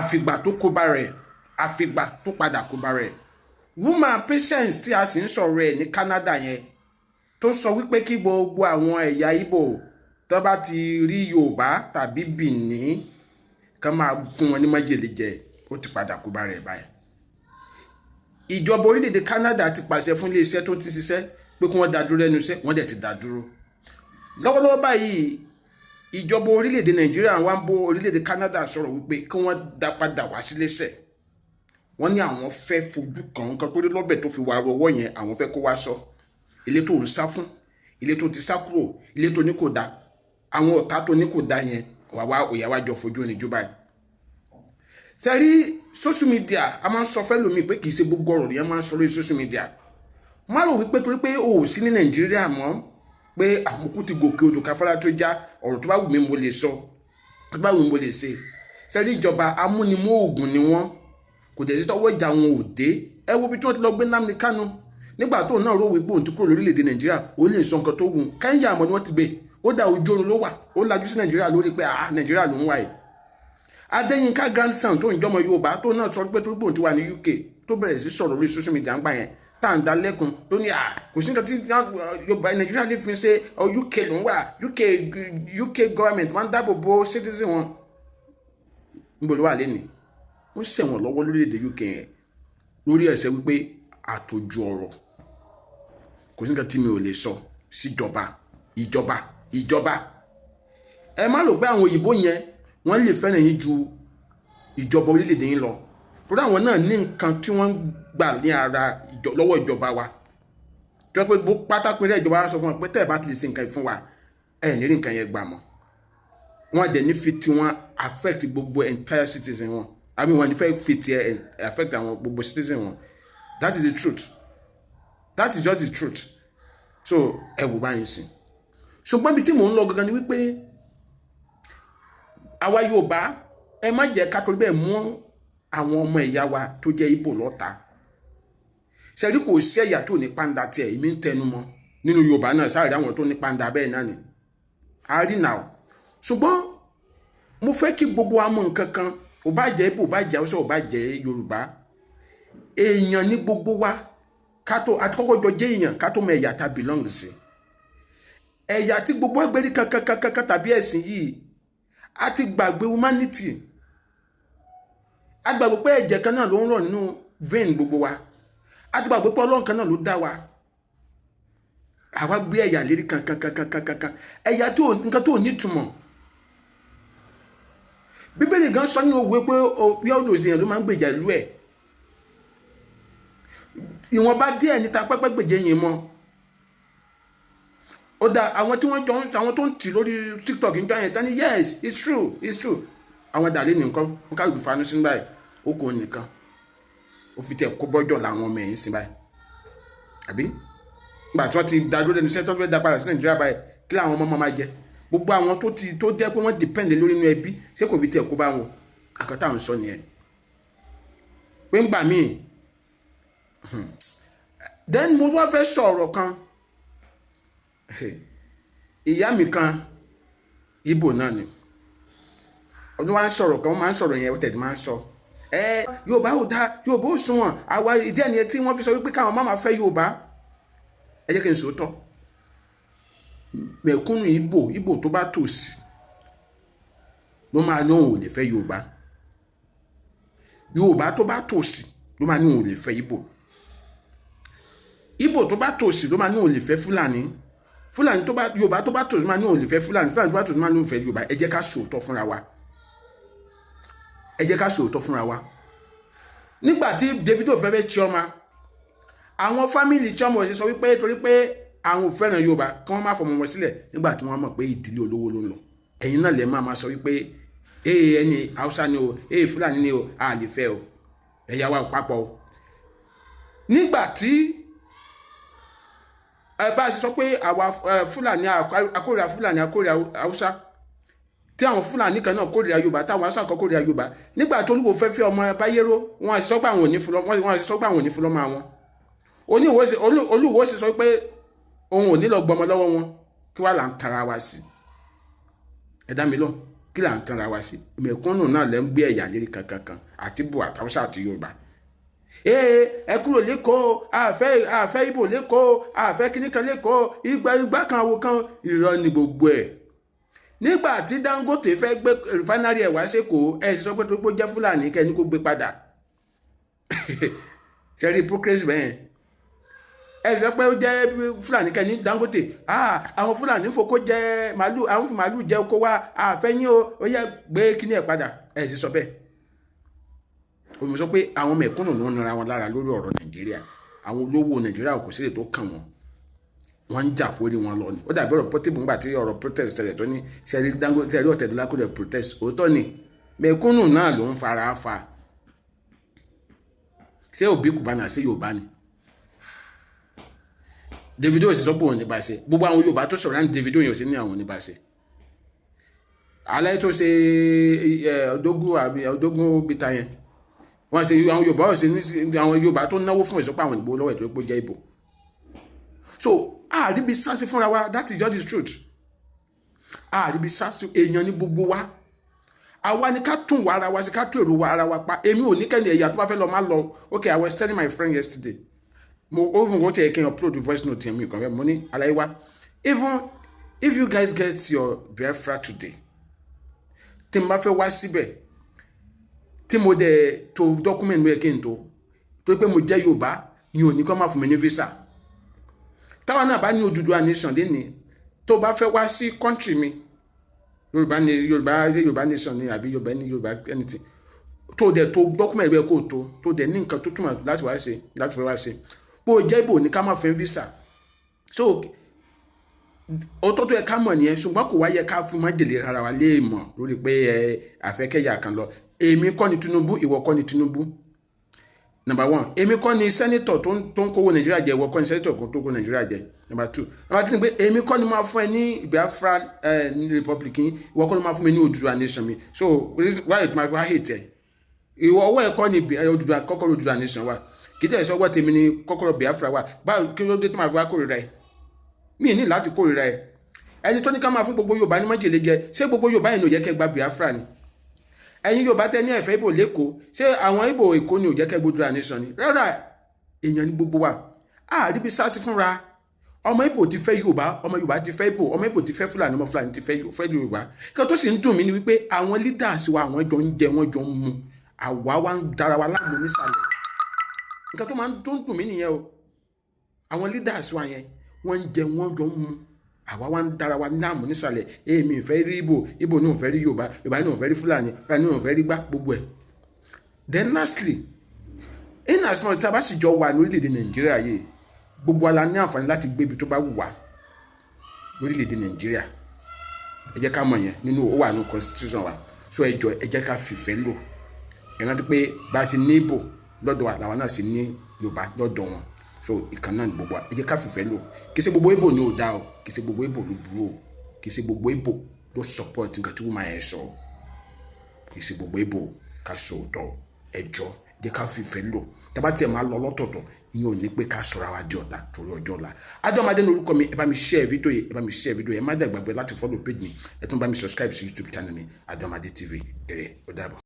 àfìgbà tó kó bá rẹ̀, àfìgbà tó padà kó bá rẹ̀. Woman Patience tí a sì ń sọ̀rọ̀ ẹ̀ ní Canada yẹn tó sọ wípé kí gbogbo àwọn ẹ̀yà Ìgbò tó bá ti rí Yorùbá tàbí Benin kán máa gún wọn ní májèlé jẹ, ó ti padà kó bá rẹ̀ báyìí. Ìjọba orílẹ̀-èdè Canada ti pàṣẹ fún ilé-iṣẹ́ tó ti ṣiṣẹ́ pé kí wọ́n dá dúró lẹ́nu iṣẹ́, wọ́n dẹ̀ ti dá dúró. Lọ́wọ́lọ́wọ́ báyìí ìjọba orílẹ̀-èdè Nàìjíríà wá ń bó orílẹ̀-èdè Canada sọ̀rọ̀ wípé kí wọ́n dá padà wá síléeṣẹ́. Wọ́n ní àwọn fẹ́ fojú kan nǹkan tó rí lọ́bẹ̀ tó fi wá ọwọ́ yẹn, àwọn fẹ́ kó wá sọ. Ilé tó ń sá fún, ilé tó ti sá kúrò, ilé tó ní kò dá, àwọn ọ̀tá tó ní kò dá yẹn òyà wá jọ fojú ní jù báyìí. Sẹ́rí social media a máa ń sọ fẹ́ lómi pé kì í ṣe gbogbo ọ̀rọ̀ yẹn máa ń sọ lórí social media. Má rò wípé torí pé o ò sí ní Nàìjíríà mọ́ pé àmúkú ti gòkè odò káfárá tó já, ọ̀rọ̀ tó bá wù mí mo lè sọ, tó bá wù mí mo lè ṣe. Sẹ́rí ìjọba amúnimóògùn ni wọ́n, kò dẹ̀ sí tọ́wọ́ ìjà wọn ò dé. Ẹ wo bí tí wọ́n ti lọ gbé Nnamdi Kanu nígbà tó náà rò wípé òun ti kúrò lórílẹ̀‐èdè Nàìjíríà, ó lè sọ nǹkan tó wù ú. Kẹ́ńyà àmọ́ ni wọ́n ti gbé, ó dá ojú oorun ló wà, ó lajú sí Nàìjíríà lórí pé Nàìjíríà ló ń wáyé. Adéyínká grandson tó ń jọmọ Yorùbá tó náà sọ pé tó gbóhùn ti wà ní UK tó bẹ̀rẹ̀ sí sọ̀rọ̀ lórí social media ń gbà yẹn tá à ń dá lẹ́kun tó ní kò sí nǹkan tí Yorùbá Nàìjíríà lè fi ṣe UK ló ń wà, UK government máa ń dáàbò bo citizen wọn. Níbo ló wà lẹ́nìí? Ó ń ṣẹ̀wọ̀n lọ́wọ́ lórílẹ̀‐èdè UK yẹn lórí ẹ̀ṣẹ̀ wípé àtòjú ọ̀rọ̀. Kò sí nǹkan tí mi ò lè sọ síjọba ìjọba. Ẹ má rò pé àwọn òyìnbó yẹn wọ́n lè fẹ́ràn yín ju ìjọba orílẹ̀-èdè yín lọ. Torí àwọn náà ní nǹkan tí wọ́n gbà ní ara lọ́wọ́ ìjọba wa. Tí wọ́n pé bó pátákó rẹ̀ ìjọba wa sọ fún wọn pé tẹ́ ẹ̀ bá ti lè ṣe nǹkan fún wa, ẹ̀ ní rí nǹkan yẹn gbà mọ́. Wọ́n dẹ̀ ní fi tí wọ́n affect gbogbo entire citizen wọn. I mean, wọ́n ní fẹ́ fi tí affect àwọn gbogbo citizen wọn. That is the truth. That is just the truth. So ẹ wò báyìí sìn. Ṣùgbọ́n bí tí mò ń lọ gangan ni wípé àwa Yorùbá ẹ má jẹ́ ká torí bẹ́ẹ̀ mú àwọn ọmọ ẹ̀yà wa tó jẹ́ Ìgbò lọ́ta. Ṣẹ̀rí kò sí ẹ̀yà tó ní pàǹdà tiẹ̀, èmi ń tẹnu mọ́ nínú Yorùbá náà sáré àwọn tó ní pàǹdà bẹ́ẹ̀ náà ni. A rí nà ó. Ṣùgbọ́n mo fẹ́ kí gbogbo wa mọ̀ nǹkan kan, ò bá jẹ́ Ìgbò, ò bá jẹ́ Haúsá, ò bá jẹ́ Yorùbá. Èèyàn ní gbogbo wa ká tó àti kọ́kọ́ jọ jẹ́ èèyàn ká tó mọ ẹ̀yà tá belong sí. Ẹ̀yà tí gbogbo ẹgbẹ́rí kankan tàbí ẹ̀sìn yìí a ti gbàgbé humanity. A gbàgbé pé ẹ̀jẹ̀ kan náà ló ń rọ̀ nínú vein gbogbo wa. A ti gbàgbé pé Ọlọ́run kan náà ló dá wa. Àwa gbé ẹ̀yà lérí kankan. Ẹ̀yà tó nǹkan tó nítumọ̀. Bíbélì gan sọ nínú òwe pé olóòsì yẹn ló máa ń gbèjà ìlú ẹ̀. Ìwọ̀nba díẹ̀ níta pẹ́pẹ́ gbèjẹ yẹn mọ́. Ó dá àwọn tí àwọn tó ń tì lórí TikTok ń jọ yẹn tán ní yes it's true. Àwọn dàlẹ́ nìkan ń ká ìlú fanu sí báyìí ó kò nìkan ó fi tẹ̀ kó bọ́jọ̀ làwọn ọmọ ẹ̀yìn sí báyìí. Àbí nígbà tí wọ́n ti dá dúró lẹ́nu iṣẹ́ tó fẹ́ dá padà sí Nàìjíríà báyìí kí làwọn ọmọ máa jẹ? Gbogbo àwọn tó jẹ́ pé wọ́n depend lórí inú ẹbí ṣé kò fi tẹ̀ kó bá wọn? Àkọ́tà ń sọ nìyẹn pé ń gbà míì. Then mo wá fẹ́ sọ̀rọ̀ kan. Ìyá mi kan Ìgbò náà ni ọdún wa ń sọ̀rọ̀ kan, wọ́n máa ń sọ̀rọ̀ yẹn ó tẹ̀lé máa ń sọ Yorùbá ò dá, Yorùbá ò sunwọ̀n, àwa ìdí ẹni tí wọ́n fi sọ wípé káwọn máa fẹ́ Yorùbá. Ẹ jẹ́ kí n sòótọ́, mẹ̀kúnnù Ìgbò tó bá tòsí ló máa ní òun ò lè fẹ́ Yorùbá. Yorùbá tó bá tòsí ló máa ní òun ò lè fẹ́ Ìgbò tó bá tòsí ló máa ní òun lè fẹ́ Fúlàní. Yorùbá tó bá tòsí máa ní òun lè fẹ́ Fúlàní tó bá tòsí máa ní òun fẹ́ Yorùbá. Ẹ jẹ́ ká sòótọ́ fúnra wa. Nígbà tí Davido fẹ́ Chioma, àwọn fámìlì Chioma ṣe sọ wípé torí pé àwọn ò fẹ́ràn Yorùbá kí wọ́n má fọmọ wọn sílẹ̀ nígbà tí wọ́n mọ̀ pé ìdílé olówó ló ń lọ. Ẹ̀yin náà lè máa sọ wípé ẹni Haúsá ni o, Fúlàní ni o, a lè fẹ́ o, ẹ̀yà wa ò papọ̀ o. Nígbà tí bá a ṣe sọ pé àwa Fúlàní akórìíra Fúlàní akórìíra Haúsá, tí àwọn Fúlàní kan náà kórìíra Yorùbá táwọn Haúsá kan kórìíra Yorùbá, nígbà tó Olúwo fẹ́ ọmọ Bayero wọn àti sọ pé àwọn ò ní fúlọ́mọ àwọn. Olúwo sì sọ pé òun ò ní lọ gbọmọ lọ́wọ́ wọn. Kí wàá là ń tara wa sí? Ẹ dá mi lọ. kí là ń tanra wa sí mẹ̀kúnnù náà lẹ́ ń gbé ẹ̀yà lérí kankan àti bò àtàwùsà àti Yorùbá ẹ kúrò lẹ́kọ̀ọ́ àfẹ́ Ìgbò lẹ́kọ̀ọ́ àfẹ́ kíníkan lẹ́kọ̀ọ́ ìgbà kan àwo kan irọ́ ni gbogbo ẹ̀ nígbà tí Dangote fẹ́ gbé refinery ẹ̀ wá sẹ́kọ̀ọ́ ẹ̀ sọ pé tó gbó jẹ́ Fúlàní kẹ́ni kó gbé padà ṣẹ́rí hypocrisy bẹ́ẹ̀ ẹ̀ sọ pé ó jẹ́ Fúlàní kẹ́ni Dangote àwọn Fúlàní fokó jẹ màálù àwọn fún màálù jẹ oko wa àfẹ́yìn ó yẹ gbé kíní ẹ̀ padà ẹ̀ sì sọ bẹ́ẹ̀ omi sọ pé àwọn mẹ̀kúnnù ló ń nira wọn lára lórí ọ̀rọ̀ Nàìjíríà àwọn olówó Nàìjíríà kò sí lè tó kàn wọ́n ń jà fórí wọn lọ ni ó dàbí ọ̀rọ̀ Portable ńgbà tí ọ̀rọ̀ protest ṣẹlẹ̀ tó ní sẹ́rí Dangote sẹ́rí Ọ̀tẹ̀dọ́lá kò lè protest òótọ́ ni mẹ̀kúnnù náà ló ń fara fa ṣé Obi Cubana ṣé Yorùbá ni Davido sì sọ pé òun ní bá ṣe gbogbo àwọn Yorùbá tó sọ̀rọ̀ ní Davido yẹn ò sí ní àwọn ní bá ṣe alẹ́ tó ṣe ọdógún bíta yẹn wọ́n ṣe àwọn Yorùbá ò sí ní àwọn Yorùbá tó náwó fún ìsọpọ̀ àwọn ìgbò lọ́wọ́ ẹ̀ tó gbó jẹ́ ìbò so àríbi sásí fúnra wa that is just the truth àríbi sásí èèyàn ní gbogbo wa àwa ni ká tún wa ara wa sí ká tún èrò wa ara wa pa èmi ò ní kẹ́ni ẹ̀yà tó bá fẹ́ lọ má lọ okay I was telling my friend yesterday mo even go to a king upload the voice note yẹn mi kàn fẹ́ mo ní àlàyé wa even if you guys get your Biafra today tí mo bá fẹ́ wá síbẹ̀ tí mo dẹ̀ tó document mo yẹ kí n tó pé mo jẹ́ Yorùbá ni ò ní kọ́ máa fún mi ní visa táwọn náà bá ní Odùduwà nation lẹ́ni tó bá fẹ́ wá sí country mi Yorùbá nation ni àbí Yorùbá anything tó dẹ̀ tó document rẹ kó tó dẹ̀ ní nǹkan tó túmọ̀ láti fẹ́ wá ṣe bó jẹ́ Ìgbò ní ká máa fẹ́ visa so ọ̀tọ̀ tó yẹ ká mọ̀ nìyẹn ṣùgbọ́n kò wá yẹ ká fún májèlé ara wa lè mọ̀ lórí pé àfẹ́kẹ́yà kan lọ èmi kọ́ ni Tinubu ìwọ kọ́ ni Tinubu number one èmi kọ́ ni senator tó ń kówó Nàìjíríà jẹ ìwọ kọ́ ni senator tó kówó Nàìjíríà jẹ number two ni pé èmi kọ́ ni máa fún ẹ ní Biafra ní republic ìwọ kọ́ ni máa fún mi ní Odùduwà nation mi so why it máa fi hate ẹ ìwọ ọwọ́ ẹ kọ́ ni kọ́kọ́rọ́ Odùduwà nation wa kì í tẹ̀ sọ́wọ́ tèmi ni kọ́kọ́rọ́ Biafra wa báwo kí ló dé tó máa fi wá kórìíra ẹ mi ní láti kórìíra ẹ ẹni tó ní ká máa fún gbogbo Yorùbá ní májèlé jẹ ṣé gbogbo Yorùbá yìí ní ò jẹ́ kẹ́ gba Biafra ni ẹ̀yin Yorùbá tẹ́ ní ẹ̀fẹ́ Ìgbò lẹ́kọ̀ọ́ ṣé àwọn Ìgbò Èkó ni ò jẹ́ kẹ́ Odùduwà nation ni rárá èèyàn ní gbogbo wa àríbi sásí fúnra ọmọ Ìgbò ti fẹ́ Yorùbá ọmọ Yorùbá ti fẹ́ Ìgbò ọmọ Ìgbò ti fẹ́ Fúlàní ọmọ Fúlàní ti fẹ́ Yorùbá kí tó sì ń dùn mí ni wípé àwọn leaders wa àwọn jọ ń jẹ wọ́n jọ ń mu àwa wa ń dára wa láàmú nísàlẹ̀ nǹkan tó máa ń dùn mí nìyẹn o àwọn leaders wa yẹn wọ́n ń jẹ wọ́n jọ ń mu àwa wa ń dára wa láàmú nísàlẹ̀ èmi ìfẹ́ rí Ìgbò ní òun fẹ́ rí Yorùbá ní òun fẹ́ rí Fúlàní ní òun fẹ́ rí gbá gbogbo ẹ̀. Then lastly in as much as a bá sì jọ wà ní orílẹ̀-èdè Nàìjíríà yìí gbogbo ala ní àǹfààní láti gbé ibi tó bá wù wá lórílẹ̀-èdè Nàìjíríà ẹ jẹ́ ká mọ̀ yẹn nínú ó wà ní constitution wa so ẹ jọ ẹ jẹ́ ká fìfẹ́ lò ẹ rántí pé bá a ṣe ní Ìgbò lọ́dọ̀ wa làwọn náà sì ní Yorùbá lọ́dọ̀ wọn so ìkan náà ní gbogbo wa ẹ jẹ́ ká fìfẹ́ lò kì í ṣe gbogbo Ìgbò ni ò dá o kì í ṣe gbogbo Ìgbò ló burú o kì í ṣe gbogbo Ìgbò ló support nǹkan tí wọ́n máa yẹn sọ kì í ṣe gbogbo Ìgbò ká sọ òótọ́ ẹjọ́ jẹ́ ká fìfẹ́ lò tábà tí ẹ máa lọ lọ́tọ̀ọ̀tọ̀ ìyẹn ò ní pé ká sọ̀rọ̀ àwa di ọ̀tá torí ọjọ́ ọ̀la Adéọmọdé ní orúkọ mi ẹ bá mi share fídíò yìí ẹ má dẹ̀ gbàgbé láti follow page mi ẹ tún bá mi subscribe sí YouTube channel mi Adéọmọdé TV èrè ó dàbọ̀.